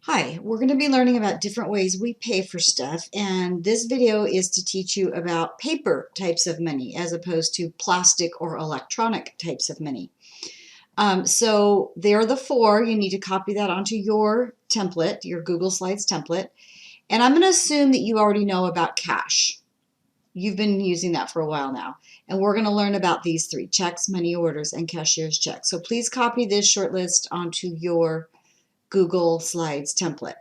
Hi, we're going to be learning about different ways we pay for stuff, and this video is to teach you about paper types of money as opposed to plastic or electronic types of money. So there are the four. You need to copy that onto your template, your Google Slides template, and I'm going to assume that you already know about cash. You've been using that for a while now, and we're going to learn about these three: checks, money orders, and cashier's checks. So please copy this short list onto your Google Slides template.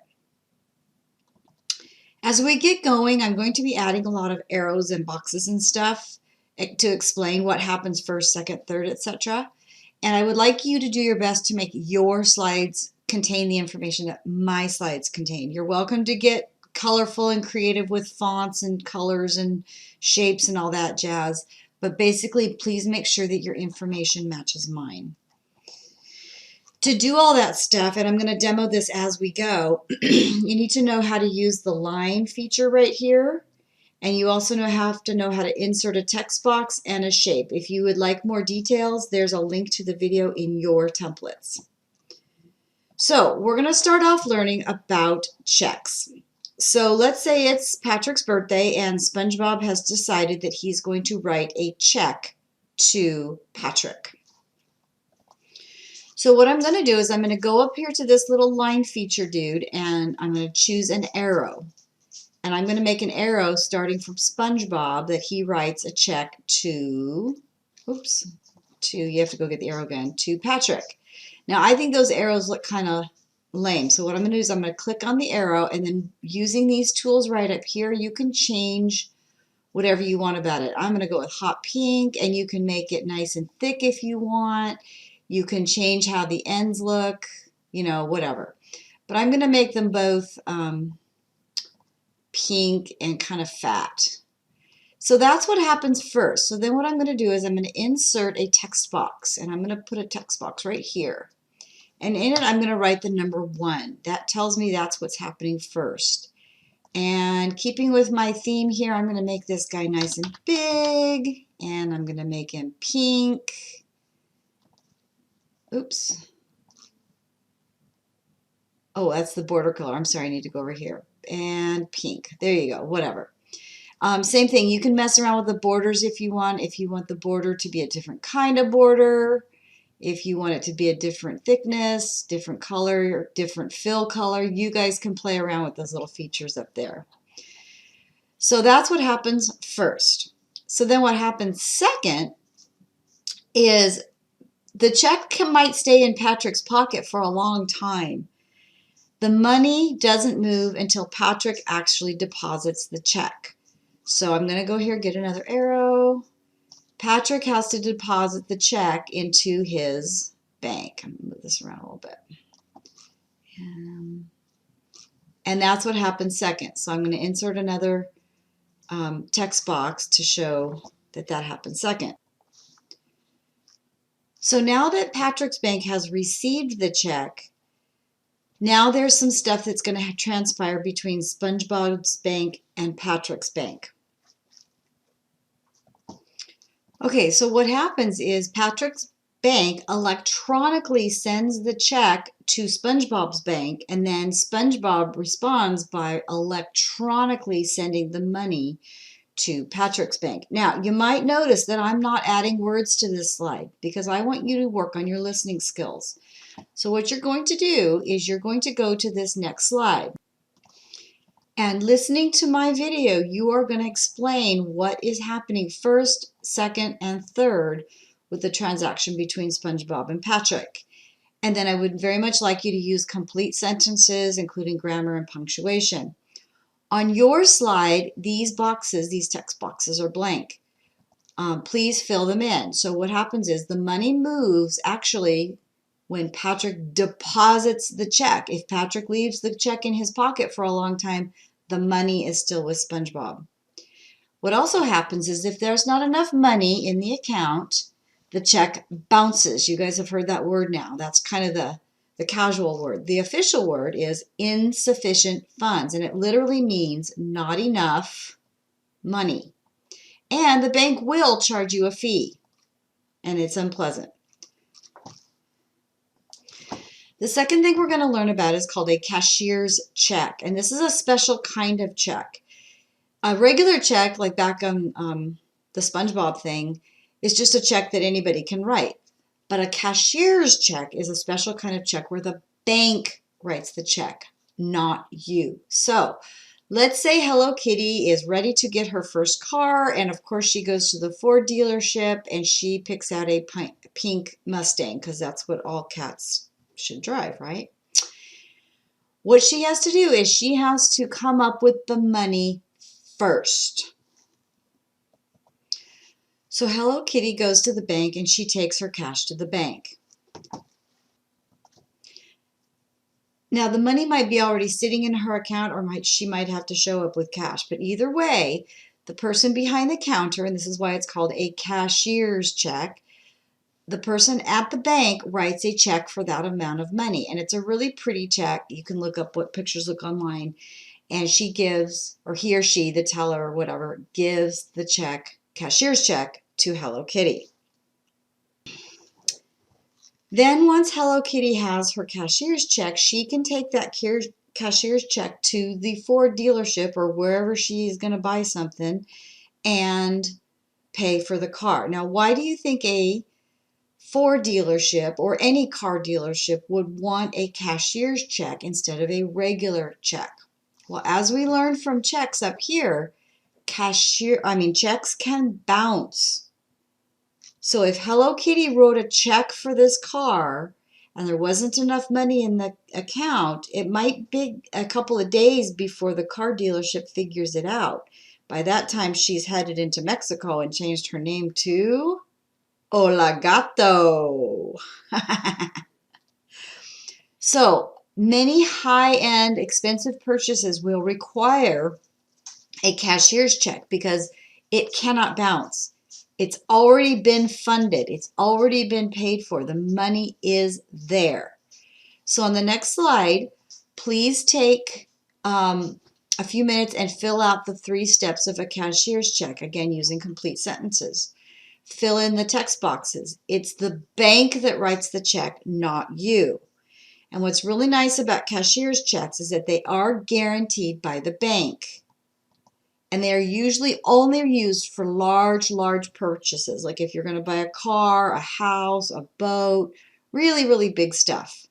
As we get going, I'm going to be adding a lot of arrows and boxes and stuff to explain what happens first, second, third, etc. And I would like you to do your best to make your slides contain the information that my slides contain. You're welcome to get colorful and creative with fonts and colors and shapes and all that jazz, but basically please make sure that your information matches mine. To do all that stuff, and I'm going to demo this as we go, you need to know how to use the line feature right here. And you also have to know how to insert a text box and a shape. If you would like more details, there's a link to the video in your templates. So we're going to start off learning about checks. So let's say it's Patrick's birthday and SpongeBob has decided that he's going to write a check to Patrick. So what I'm going to do is I'm going to go up here to this little line feature dude, and I'm going to choose an arrow. And I'm going to make an arrow starting from SpongeBob that he writes a check to, you have to go get the arrow again, to Patrick. Now I think those arrows look kind of lame. So what I'm going to do is I'm going to click on the arrow, and then using these tools right up here, you can change whatever you want about it. I'm going to go with hot pink, and you can make it nice and thick if you want. You can change how the ends look, whatever. But I'm going to make them both pink and kind of fat. So that's what happens first. So then what I'm going to do is I'm going to insert a text box, and I'm going to put a text box right here. And in it, I'm going to write the number 1. That tells me that's what's happening first. And keeping with my theme here, I'm going to make this guy nice and big, and I'm going to make him pink. Oops. Oh, that's the border color. I'm sorry, I need to go over here. And pink. There you go, whatever. Same thing, you can mess around with the borders if you want. If you want the border to be a different kind of border, if you want it to be a different thickness, different color, different fill color, you guys can play around with those little features up there. So that's what happens first. So then what happens second is the check might stay in Patrick's pocket for a long time. The money doesn't move until Patrick actually deposits the check. So I'm going to go here, get another arrow. Patrick has to deposit the check into his bank. I'm going to move this around a little bit. And that's what happens second. So I'm going to insert another text box to show that that happens second. So now that Patrick's bank has received the check, now there's some stuff that's going to transpire between SpongeBob's bank and Patrick's bank. Okay, so what happens is Patrick's bank electronically sends the check to SpongeBob's bank, and then SpongeBob responds by electronically sending the money to Patrick's bank. Now, you might notice that I'm not adding words to this slide because I want you to work on your listening skills. So what you're going to do is you're going to go to this next slide. And listening to my video, you are going to explain what is happening first, second, and third with the transaction between SpongeBob and Patrick. And then I would very much like you to use complete sentences, including grammar and punctuation. On your slide, these boxes, these text boxes are blank. Please fill them in. So what happens is the money moves actually when Patrick deposits the check. If Patrick leaves the check in his pocket for a long time, the money is still with SpongeBob. What also happens is if there's not enough money in the account, the check bounces. You guys have heard that word now. That's kind of the casual word. The official word is insufficient funds, and it literally means not enough money. And the bank will charge you a fee, and it's unpleasant. The second thing we're going to learn about is called a cashier's check. And this is a special kind of check. A regular check, like back on the SpongeBob thing, is just a check that anybody can write. But a cashier's check is a special kind of check where the bank writes the check, not you. So let's say Hello Kitty is ready to get her first car, and of course she goes to the Ford dealership and she picks out a pink Mustang, because that's what all cats should drive, right? What she has to do is she has to come up with the money first. So Hello Kitty goes to the bank and she takes her cash to the bank. Now the money might be already sitting in her account, or she might have to show up with cash. But either way, the person behind the counter, and this is why it's called a cashier's check, the person at the bank writes a check for that amount of money. And it's a really pretty check. You can look up what pictures look online. And she gives, or he or she, the teller or whatever, gives the check, cashier's check, to Hello Kitty. Then once Hello Kitty has her cashier's check, she can take that cashier's check to the Ford dealership or wherever she's going to buy something and pay for the car. Now, why do you think a Ford dealership or any car dealership would want a cashier's check instead of a regular check? Well, as we learned from checks up here, checks can bounce. So if Hello Kitty wrote a check for this car and there wasn't enough money in the account, it might be a couple of days before the car dealership figures it out. By that time, she's headed into Mexico and changed her name to Hola Gato. So many high-end expensive purchases will require a cashier's check because it cannot bounce. It's already been funded. It's already been paid for. The money is there. So on the next slide, please take a few minutes and fill out the 3 steps of a cashier's check, again using complete sentences. Fill in the text boxes. It's the bank that writes the check, not you. And what's really nice about cashier's checks is that they are guaranteed by the bank. And they are usually only used for large purchases, like if you're going to buy a car, a house, a boat, really, really big stuff.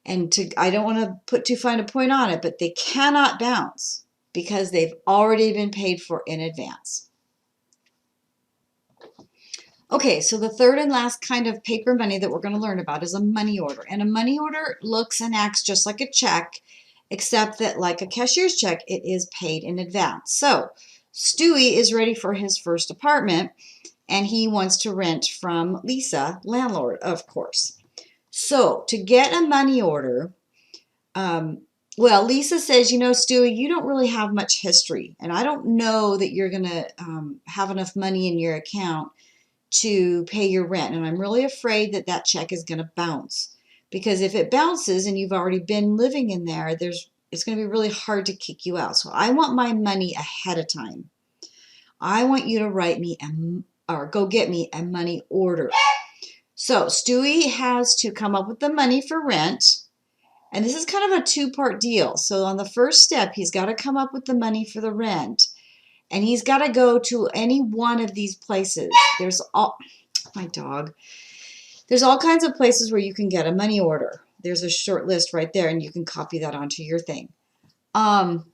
And I don't want to put too fine a point on it, but they cannot bounce because they've already been paid for in advance. Okay, so the third and last kind of paper money that we're going to learn about is a money order. And a money order looks and acts just like a check, except that like a cashier's check, it is paid in advance. So Stewie is ready for his first apartment, and he wants to rent from Lisa, landlord, of course. So to get a money order, well, Lisa says, you know, Stewie, you don't really have much history, and I don't know that you're going to have enough money in your account to pay your rent, and I'm really afraid that that check is going to bounce. Because if it bounces and you've already been living in there, it's going to be really hard to kick you out. So I want my money ahead of time. I want you to write me or go get me a money order. So Stewie has to come up with the money for rent. And this is kind of a 2-part deal. So on the first step, he's got to come up with the money for the rent. And he's got to go to any one of these places. My dog. There's all kinds of places where you can get a money order. There's a short list right there, and you can copy that onto your thing. But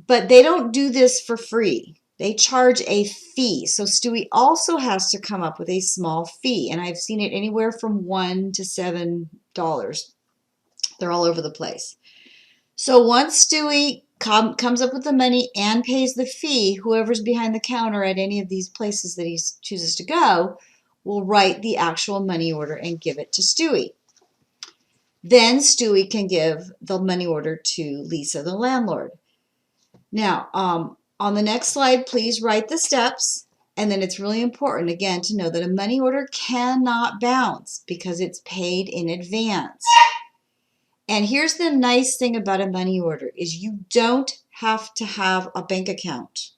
they don't do this for free. They charge a fee. So Stewie also has to come up with a small fee, and I've seen it anywhere from $1 to $7. They're all over the place. So once Stewie comes up with the money and pays the fee, whoever's behind the counter at any of these places that he chooses to go will write the actual money order and give it to Stewie. Then Stewie can give the money order to Lisa, the landlord. Now, on the next slide, please write the steps. And then it's really important, again, to know that a money order cannot bounce because it's paid in advance. And here's the nice thing about a money order is you don't have to have a bank account.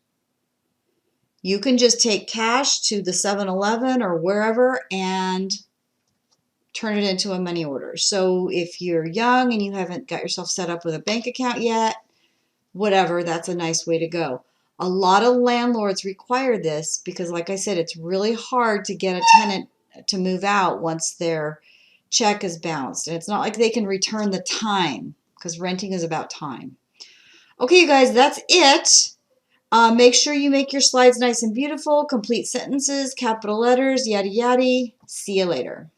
You can just take cash to the 7-Eleven or wherever and turn it into a money order. So if you're young and you haven't got yourself set up with a bank account yet, whatever, that's a nice way to go. A lot of landlords require this because, like I said, it's really hard to get a tenant to move out once their check is bounced. And it's not like they can return the time because renting is about time. Okay, you guys, that's it. Make sure you make your slides nice and beautiful, complete sentences, capital letters, yada yada. See you later.